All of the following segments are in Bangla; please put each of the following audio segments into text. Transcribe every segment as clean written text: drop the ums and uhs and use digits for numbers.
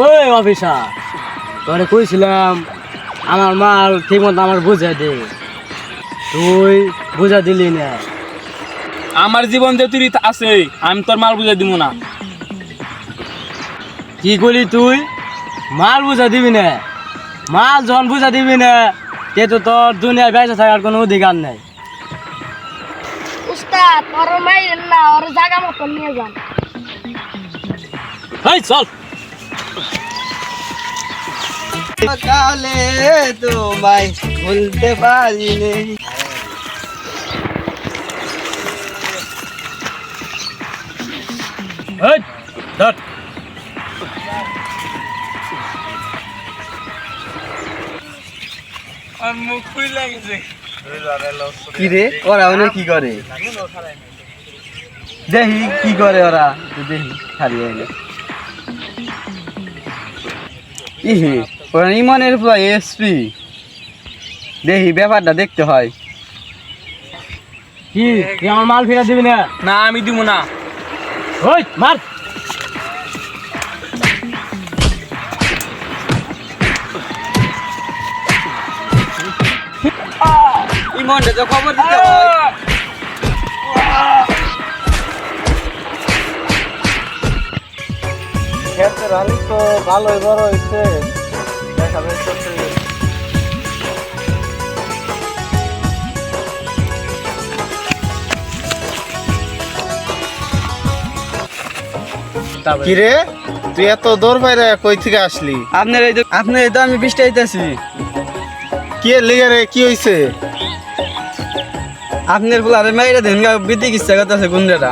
ওই অফিসার, তোরে কইছিলাম আমার মাল ঠিক মতো আমার বুঝাই দে, তুই বুঝা দিলি না। আমার জীবন যে তুই আছে, আমি তোর মাল বুঝাই দিব না। কি করলি তুই? মাল বুঝা দিবি না? মাল যখন বুঝা দিবি না, তে তো তোর দুনিয়ায় বেঁচে থাকার কোনো অধিকার নেই। উস্তাদ ওর মাইরেন না, ওর জায়গা মতো নিয়ে যান। এই চল। কালে তোমায় ভুলতে পারিনি। এই ধর। আর মুখ খুই লাগছে। কি রে ওরা ওনে কি করে? দেখি কি করে ওরা, দেখি হারিয়ে এলে। ইহে ওরা ইমানের পুরো এসপি, দেখি ব্যাপারটা দেখতে হয়। কি তুই আমার মাল ফেরত দিবি না? না আমি দিব না। ওই মার। ইমানটা তো খবর দিতে হয়। ক্ষেতের আলু তো ভালোই বড় হয়েছে, দেখা যাচ্ছে। কিরে তুই এত দৌড় বাইরে কই থেকে আসলি? আপনার এই তো আমি বৃষ্টি আইতেছি। কি লেগে রে, কি হইছে? আপনার ফুলারে মাইরা দেন গা, বিদ্যুৎ ইচ্ছা করতেছে গুন্ডাটা।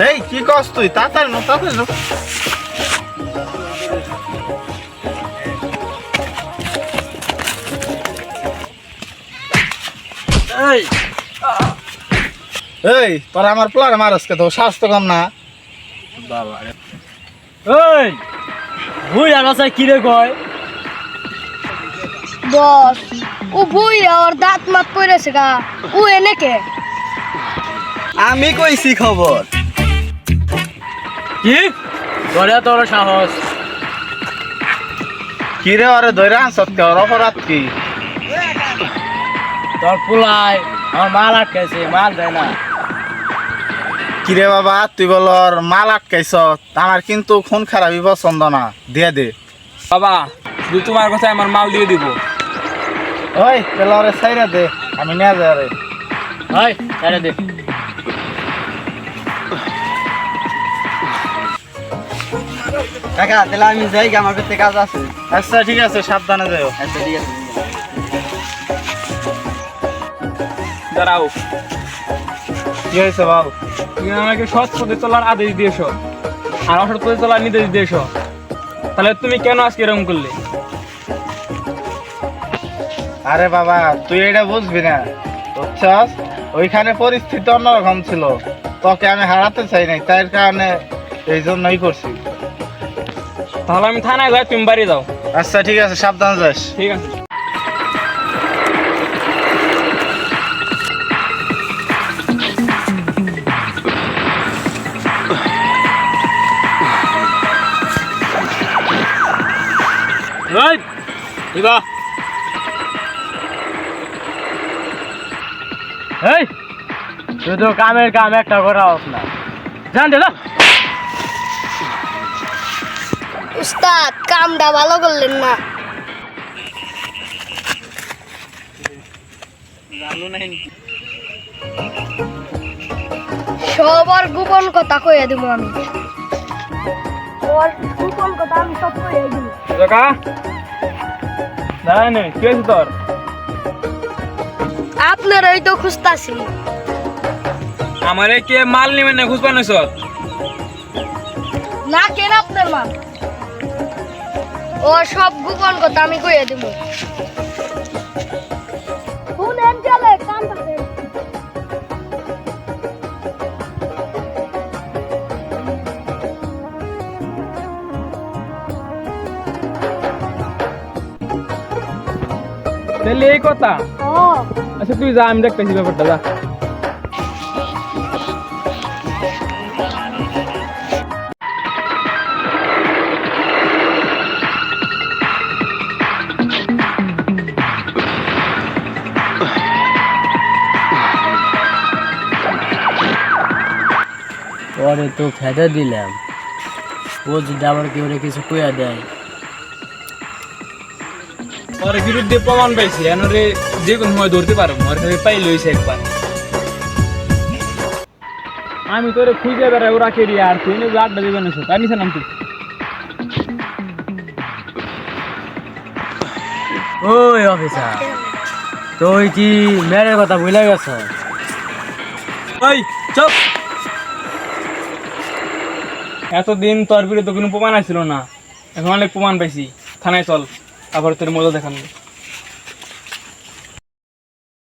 এই কি কস তুই? তাড়াতাড়ি নো, তাড়াতাড়ি নো। এই এই তোরা আমার প্লারে মারস কে? তো স্বাস্থ্য কম না? বাবা রে। এই ভুই আর আছে কি রে কয়? বস ও বই ওর দাঁত মাত পড়েছে গা, ও এনেকে। আমি কইছি খবর। কি তোরে তোর সাহস? কিরে ওরে ধরে আনছত কে? ওর অপরাধ কি? তোর পুলাই আমার মাল আটকাইছে, মাল দেয় না। কিরে বাবা তুই বল ওর মাল আটকাইছ? আমার কিন্তু খুন খারাপই পছন্দ না, দিয়ে দে। বাবা শুধু তোমার কথা আমার মাল দিয়ে দিব। ওই তাহলে ওরে ছাইরা দে, আমি নিয়ে যাই রে। এই ছেড়ে দে। কাকা তাহলে আমি যাই, আমার পেতে কাজ আছে। আচ্ছা ঠিক আছে, সাবধানে যাও। আচ্ছা ঠিক আছে। দাঁড়াও, কি হয়েছে বাবু? তুমি আমাকে সৎ পথে চলার আদেশ দিয়েছ আর অসৎ পথে চলার নির্দেশ দিয়েছ, তাহলে তুমি কেন আজকে এরকম করলে? আরে বাবা তুই এটা বুঝবি না, বুঝছস? ওইখানে পরিস্থিতি অন্যরকম ছিল, তোকে আমি হারাতে চাই নাই, তাই কারণে এই জন্যই করছি। তাহলে আমি থানায় যাই, তুমি বাড়ি যাও। আচ্ছা ঠিক আছে, সাবধানে যাস। ঠিক আছে। এই দিবা। এই তুই তো কামের কাম একটা করা হোক না, জান দে না। উস্তাদ কামটা ভালো করলেন না। সবার গোপন কথা কইয়া দিব আমি। ওর গোপন কথা আমি সব কইয়া দিব। কাকা দাঁড়ায় নেই, কি হয়েছে তোর? আপনারই তো খুঁজতাছি। আমারে কে মাল নিবে না খুঁজ পানিস? না কেন আপনার মা? ও সব গোপন কথা আমি কইয়া দিব। শুনেন চলে কামটাতে। তাহলে এই কথা। আচ্ছা তুই যা, আমি দেখতেছি ব্যাপারটা, যা। ওরে তো ফেদে দিলাম, ও যদি আবার কেউ কিছু কইয়া দেয়। ওর বিরুদ্ধে প্রমাণ পাইছি, এনরে যে কোনো সময় ধরতে পারবো, ওর কাছে পাই লইছে একবার। আমি তোরে খুঁজে বেড়াই ওরা কেড়ি, আর তুই না আড্ডা দিবেন এসো, তাই নিছে নাম তুই। ওই অফিসার, তুই কি মেয়ের কথা ভুলে গেছ? ওই চুপ। এতদিন তোর বিরুদ্ধে কোনো প্রমাণ আসছিল না, এখন অনেক প্রমাণ পাইছি। থানায় চল, আবার তোর মজা দেখানো।